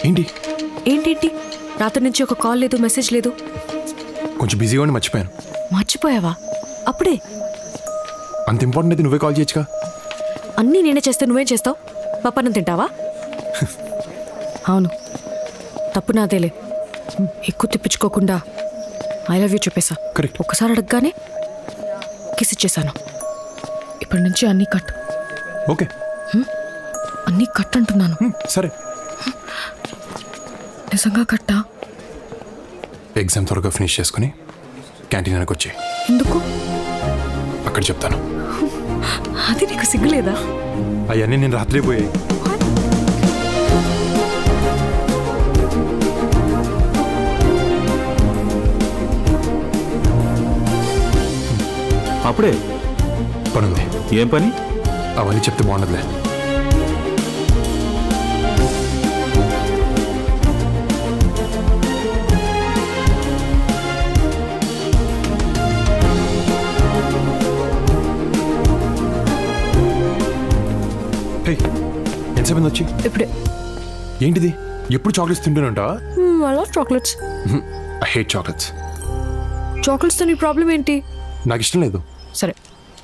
ఏంటి ఏంటేంటి? రాత్రి నుంచి ఒక కాల్ లేదు, మెసేజ్ లేదు. కొంచెం బిజీగా ఉండి మర్చిపోయాను. మర్చిపోయావా? అప్పుడే? అంత ఇంపార్టెంట్ అయితే నువ్వే కాల్ చేయొచ్చుగా. అన్నీ నేనే చేస్తే నువ్వేం చేస్తావు? పప్పన్నం తింటావా? అవును, తప్పు నాదేలే. ఎక్కువ తిప్పించుకోకుండా ఐ లవ్ యూ చెప్పేసా. కరెక్ట్. ఒక్కసారి అడగగానే కిస్ ఇచ్చేసాను. ఇప్పటి నుంచి అన్నీ కట్. ఓకే, అన్నీ కట్ అంటున్నాను. సరే. నిజంగా కట్టా? ఎగ్జామ్ త్వరగా ఫినిష్ చేసుకుని క్యాంటీన్ వెనక్కి వచ్చి. ఎందుకు? అక్కడ చెప్తాను. అది నీకు సిగ్గులేదా? అవన్నీ నేను రాత్రి పోయాయి. అప్పుడే పని ఉంది. ఏం పని? అవన్నీ చెప్తే బాగుండదులే. ఎంతసేపు వచ్చి? ఇప్పుడే. ఏంటిది? ఎప్పుడు చాక్లెట్స్ తింటూనే ఉంటావా? I love chocolates. I hate chocolates. చాక్లెట్స్తో నీ ప్రాబ్లం ఏంటి? నాకు ఇష్టం లేదు. సరే,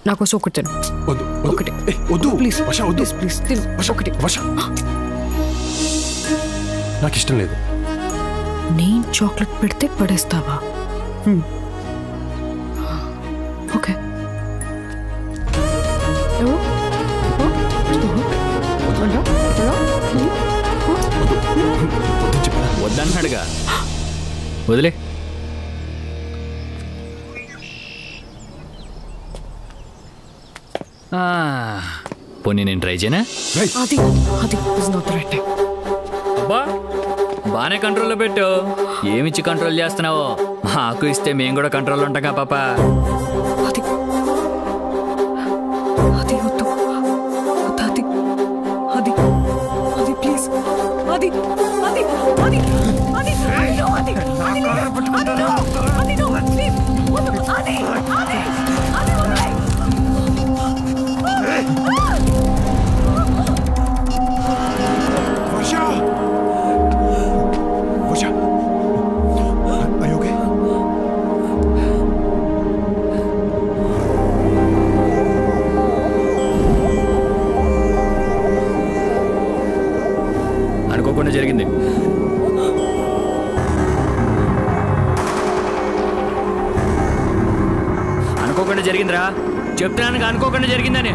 నాకోసం ఒకటి తిను. వద్దు ఒకటి. వద్దు ప్లీజ్. వర్ష వద్దు. ప్లీజ్ తిను. ఒకటి. వర్ష, నాకు ఇష్టం లేదు. నేను చాక్లెట్ పెడితే పడేస్తావా? ఓకే. వద్దన్నాడుగా, వదిలే. పోనీ నేను ట్రై చేయనా? అది is not the right time. అబ్బా, బాగానే కంట్రోల్లో పెట్టు. ఏమిచ్చి కంట్రోల్ చేస్తున్నావో మాకు ఇస్తే మేము కూడా కంట్రోల్ ఉంటాగా పాప. అది అది వద్దు. అది అది అది ప్లీజ్. అది అది అది అది అది అనుకోకుండా జరిగింది. అనుకోకుండా జరిగిందిరా, చెప్తున్నాను అనుకోకుండా జరిగిందని.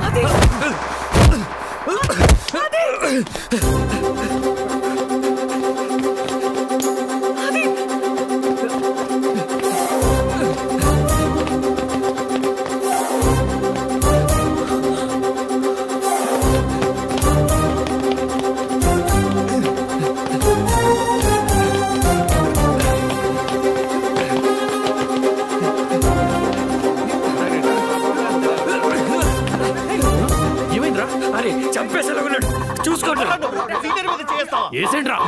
చూసుకోండి. ఏసేంట్రా?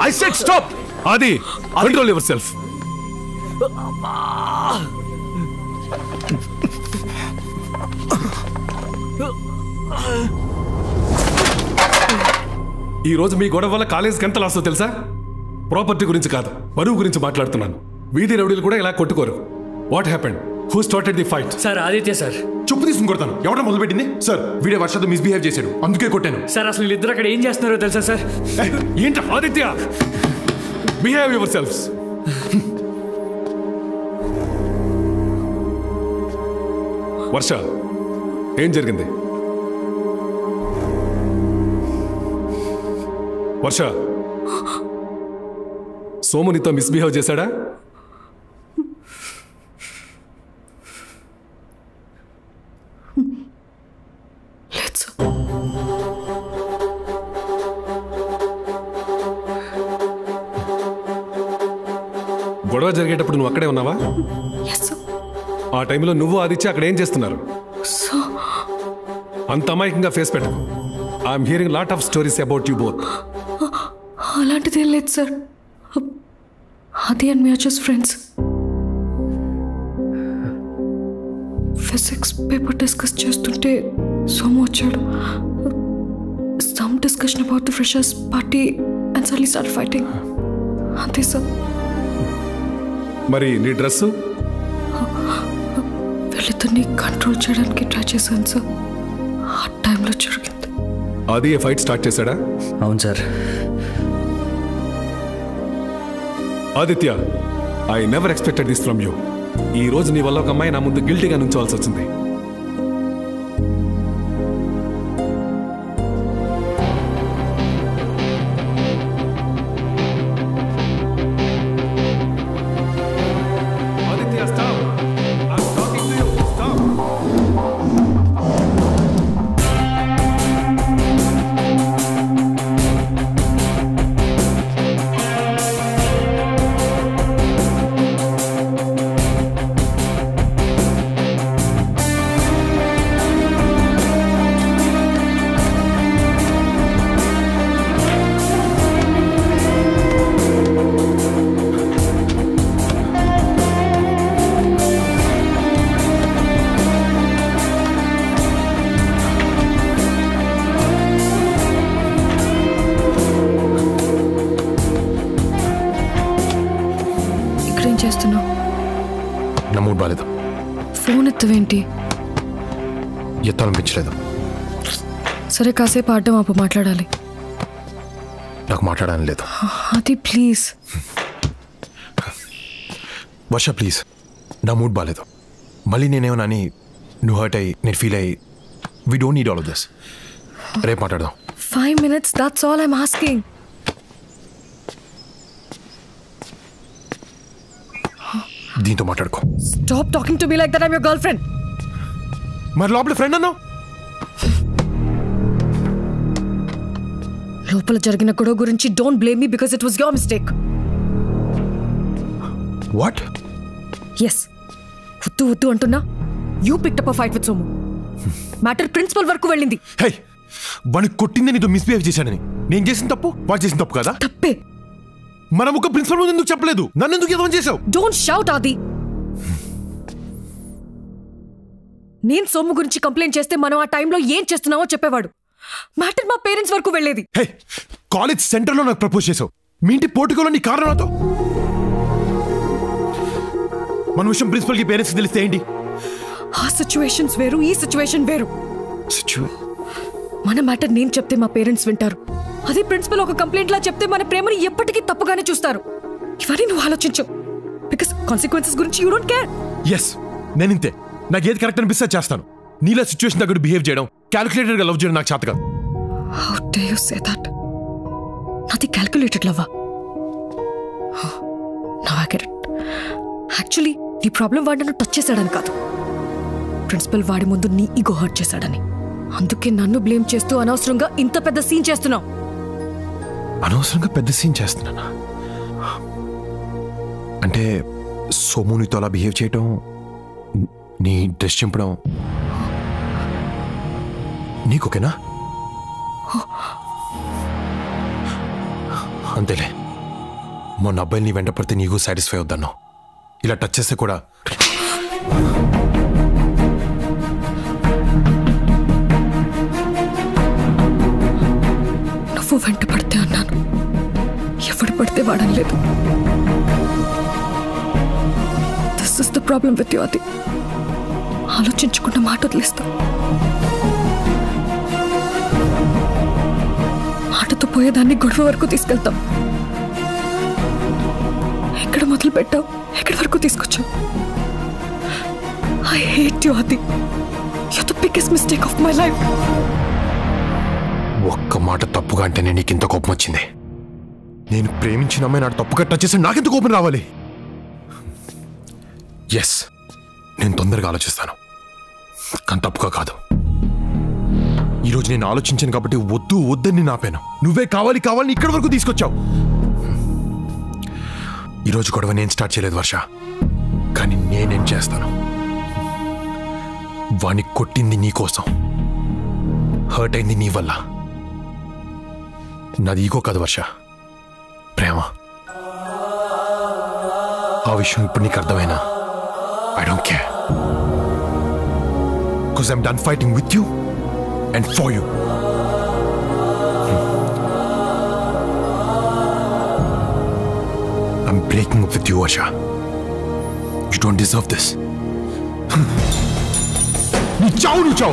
I said stop. Adi, control yourself. ఈ రోజు మీ గొడవ వల్ల కాలేజీకి ఎంత లాసో తెలుసా? ప్రాపర్టీ గురించి కాదు, బరువు గురించి మాట్లాడుతున్నాను. వీధి రౌడీలు కూడా ఇలా కొట్టుకోరు. What happened? Who started the fight? Sir Aditya sir. చెప్పు తీసుకుని కొడతాను. ఎవడ మొదలుపెట్టింది? సార్ వీడే వర్షతో మిస్బిహేవ్ చేశాడు, అందుకే కొట్టాను. సార్ అసలు వీళ్ళిద్దరు అక్కడ ఏం చేస్తున్నారో తెలుసా సార్? ఏంట Aditya? Behave yourselves. Varsha, ఏం జరిగింది? వర్ష, సోము నీతో మిస్బిహేవ్ చేశాడా? గొడవ జరిగేటప్పుడు నువ్వు అక్కడే ఉన్నావా? ఆ టైంలో నువ్వు ఆదిత్య అక్కడ ఏం చేస్తున్నారు? అంత అమాయకంగా ఫేస్ పెట్టకు. I'm hearing lot of stories about you both. అలాంటిదేం లేదు సార్. అది and me are just friends. Physics paper discuss చేస్తుంటే సోము వచ్చాడు. Some discussion about the freshers party and suddenly start fighting. అంతే సార్. మరి నీ డ్రెస్సు? వీళ్ళిద్దరిని కంట్రోల్ చేయడానికి ట్రై చేశాను సార్. ఆ టైంలో జరిగింది. అది ఫైట్ స్టార్ట్ చేశాడా? అవును sir. Aditya, I never expected this from you. ఈ రోజు నీ వల్ల ఒక అమ్మాయి నా ముందు గిల్టీగా నుంచోవాల్సి వచ్చింది. Aditya, stop. I'm talking to you. Stop. చేస్తున్నావు? నా మూడ్ బాలేదు. ఫోన్ ఎత్తవేంటి? ఎత్తాలనిపించలేదు. సరే కాసేపు ఆడడం ఆపు, మాట్లాడాలి. నాకు మాట్లాడాలని లేదు. అది ప్లీజ్. వర్ష ప్లీజ్, నా మూడ్ బాలేదు. మళ్ళీ నేనేమన్నా అని నువ్వు హర్ట్ అయ్యి నేను ఫీల్ అయ్యి we don't need all of this. రేపు మాట్లాడదాం. 5 minutes, that's all I'm asking. దీంతో మాట్లాడుకో. Stop talking to me like that. I'm your girlfriend. మరి లోపల ఫ్రెండ్ అన్నావు. లోపల జరిగిన గొడవ గురించి don't blame me because it was your mistake. What? Yes. వద్దు అంటున్నా. You picked up a fight with Somu. Matter principal వరకు వెళ్ళింది. హే, వాడిని కొట్టింది నీతో మిస్బిహేవ్ చేశానని. నేను చేసిన తప్పు వాడు చేసిన తప్పు కదా? తప్పే. మనం ఒక ప్రిన్సిపల్ ముందు ఎందుకు చెప్పలేదు? నన్ను ఎందుకు ఎదవం చేసావు? డోంట్ షౌట్ ఆది. నేను సోము గురించి కంప్లైంట్ చేస్తే మనం ఆ టైంలో ఏం చేస్తున్నావో చెప్పేవాడు. మ్యాటర్ మా పేరెంట్స్ వరకు వెళ్ళేది. హే, కాలేజ్ సెంటర్లో నాకు ప్రపోజ్ చేసావు. మీ ఇంటి పోర్టుకోలో నీ కారణంతో మన విషయం ప్రిన్సిపల్కి పేరెంట్స్కి తెలిస్తే ఏంటి? ఆ సిచ్యువేషన్స్ వేరు, ఈ సిచ్యువేషన్ వేరు. మన మ్యాటర్ నేను చెప్తే మా పేరెంట్స్ వింటారు. అదే ప్రిన్సిపల్ ఒక కంప్లైంట్ లా చెప్తే మన ప్రేమని ఎప్పటికీ తప్పుగానే చూస్తారు. ఇవన్నీ నువ్వు ఆలోచించు. బికాస్ కాన్సిక్వెన్సెస్ గురించి యూ డోంట్ కేర్. ఎస్, నేను ఇంతే. నాకు ఏది కరెక్ట్ అనిపిస్తే చేస్తాను. నీలా సిచ్యువేషన్ దగ్గర బిహేవ్ చేయడం, క్యాలిక్యులేటెడ్ గా లవ్ చేయడం నాకు చేత కాదు. How dare you say that? నాది క్యాలిక్యులేటెడ్ లవ్వా? Now I get it. Actually నీ ప్రాబ్లం వాడు నన్ను టచ్ చేశాడని కాదు, ప్రిన్సిపల్ వాడి ముందు నీ ఈగో హర్ట్ చేశాడని. అందుకే నన్ను బ్లేమ్ చేస్తూ అనవసరంగా ఇంత పెద్ద సీన్ చేస్తున్నావు. అనవసరంగా పెద్ద సీన్ చేస్తున్నానా? అంటే సోమునితో అలా బిహేవ్ చేయటం, నీ డ్రెస్ చింపడం నీకోకేనా? అంతేలే, మొన్న అబ్బాయిని నీ వెంట పడితే నీకు సాటిస్ఫై అవుతాను. ఇలా టచ్ చేస్తే కూడా నువ్వు వెంట పడితే అన్నాను, ఎవడు పడితే వాడలేదు. This is the problem with you అది. ఆలోచించకుండా మాట వదిలేస్తాం. మాటతో పోయేదాన్ని గొడవ వరకు తీసుకెళ్తాం. ఎక్కడ మొదలు పెట్టావు, ఎక్కడి వరకు తీసుకొచ్చావు? ఐ హేట్ యు అది. You the biggest mistake of my life. ఒక్క మాట తప్పుగా అంటేనే నీకు ఇంత కోపం వచ్చింది. నేను ప్రేమించిన అమ్మాయి నాకు తప్పుగా టచ్ చేస్తే నాకెంత కోపం రావాలి? ఎస్, నేను తొందరగా ఆలోచిస్తాను, కానీ తప్పుగా కాదు. ఈరోజు నేను ఆలోచించాను కాబట్టి వద్దు వద్దని ఆపాను. నువ్వే కావాలి కావాలని ఇక్కడి వరకు తీసుకొచ్చావు. ఈరోజు గొడవ నేను స్టార్ట్ చేయలేదు వర్ష, కానీ నేనేం చేస్తాను. వాణ్ణి కొట్టింది నీ కోసం, హర్ట్ అయింది నీ వల్ల. నాది ఈగో కాదు వర్ష, ప్రేమ. ఆ విషయం ఇప్పుడు నీకు అర్థమైనా I don't care, because I'm done fighting with you and for you. I'm breaking up with you, Asha. You don't deserve this. Nu chao.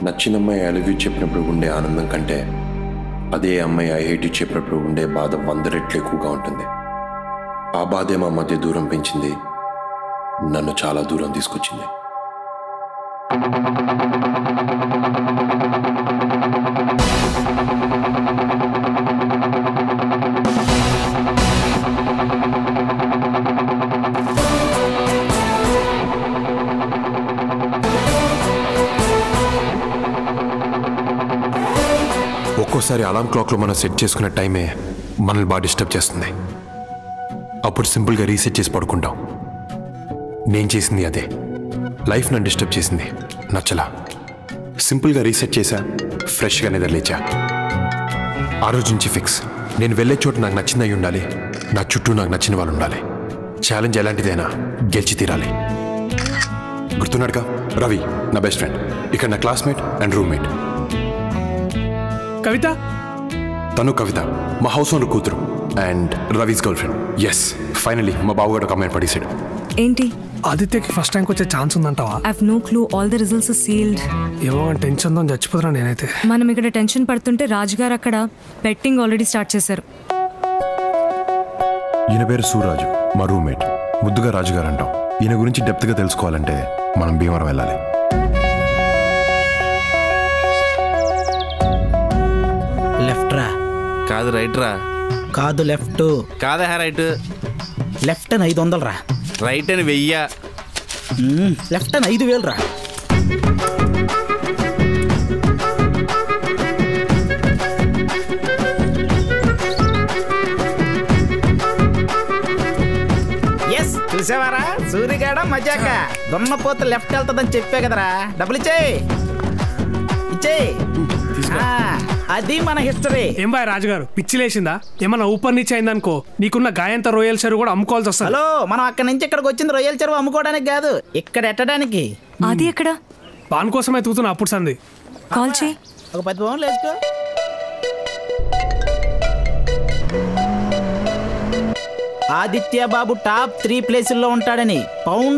నచ్చినమ్మాయి ఐ లవ్ యూ చెప్పినప్పుడు ఉండే ఆనందం కంటే అదే అమ్మాయి ఐ హేట్ యూ చెప్పినప్పుడు ఉండే బాధ 100 రెట్లు ఎక్కువగా ఉంటుంది. ఆ బాధే మా మధ్య దూరం పెంచింది, నన్ను చాలా దూరం తీసుకొచ్చింది. ఒక్కోసారి అలారం క్లాక్లో మనం సెట్ చేసుకున్న టైమే మనల్ని బాగా డిస్టర్బ్ చేస్తుంది. అప్పుడు సింపుల్గా రీసెట్ చేసి పడుకుంటాం. నేను చేసింది అదే. లైఫ్ నన్ను డిస్టర్బ్ చేసింది, నచ్చలా. సింపుల్గా రీసెట్ చేశా, ఫ్రెష్గా నిద్రలేచా. ఆ రోజు నుంచి ఫిక్స్, నేను వెళ్ళే చోటు నాకు నచ్చింది అయి ఉండాలి, నా చుట్టూ నాకు నచ్చిన వాళ్ళు ఉండాలి. ఛాలెంజ్ ఎలాంటిదైనా గెలిచి తీరాలి. గుర్తున్నాడుగా రవి, నా బెస్ట్ ఫ్రెండ్, ఇక్కడ నా క్లాస్మేట్ అండ్ రూమ్మేట్. కవిత, తను కవిత మా హౌస్ ఓనర్ కూతురు and Ravi's girlfriend. Yes, finally మా బావగాడు ఒక అమ్మాయిని పడేసాడు. ఏంటి? ఆదిత్యకి ఫస్ట్ ర్యాంక్ వచ్చే ఛాన్స్ ఉందంటావా? I have no clue. All the results are sealed. ఏమో టెన్షన్తో చచ్చిపోతున్నా నేనైతే. మనం ఇక్కడ టెన్షన్ పడుతుంటే రాజుగారు అక్కడ బెట్టింగ్ ఆల్రెడీ స్టార్ట్ చేశారు. ఈయన పేరు సూరాజు, మా రూమ్మేట్. ముద్దుగా రాజుగారు అంటాం. ఈయన గురించి డెప్త్గా తెలుసుకోవాలంటే మనం భీమవరం వెళ్ళాలి. లెఫ్ట్ రా. కాదు రైట్ రా. కాదు లెఫ్ట్. కాదా రైట్. లెఫ్ట్ అని 500 రా. రైట్ అని 1000. లెఫ్ట్ అని 5000 రా. ఎస్, చూసావారా సూరిగాడ మజాక. దున్నపోత లెఫ్ట్ వెళ్తుందని చెప్పే కదరా. డబ్బులు ఇచ్చేయి. అది మన హిస్టరీ. ఏం బాయ్ రాజుగారు, పిచ్చిలేసిందా? ఏమన్నా ఊపర్ నీచి అయిందనుకో, నీకున్న గాయంత రొయ్యల చెరువు కూడా అమ్ముకోవాల్సి వస్తుంది. హలో, మనం అక్కడి నుంచి ఇక్కడికి వచ్చింది రొయ్యల చెరువు అమ్ముకోవడానికి కాదు, ఇక్కడ ఎట్టడానికి. అది ఎక్కడ? పాన్ కోసమే తూతున్నా అప్పుడు సంది. కాల్ చేయి. ఒక 10 పౌన్లు వేసుకో. ఆదిత్య బాబు టాప్ 3 ప్లేసుల్లో ఉంటాడని పౌండ్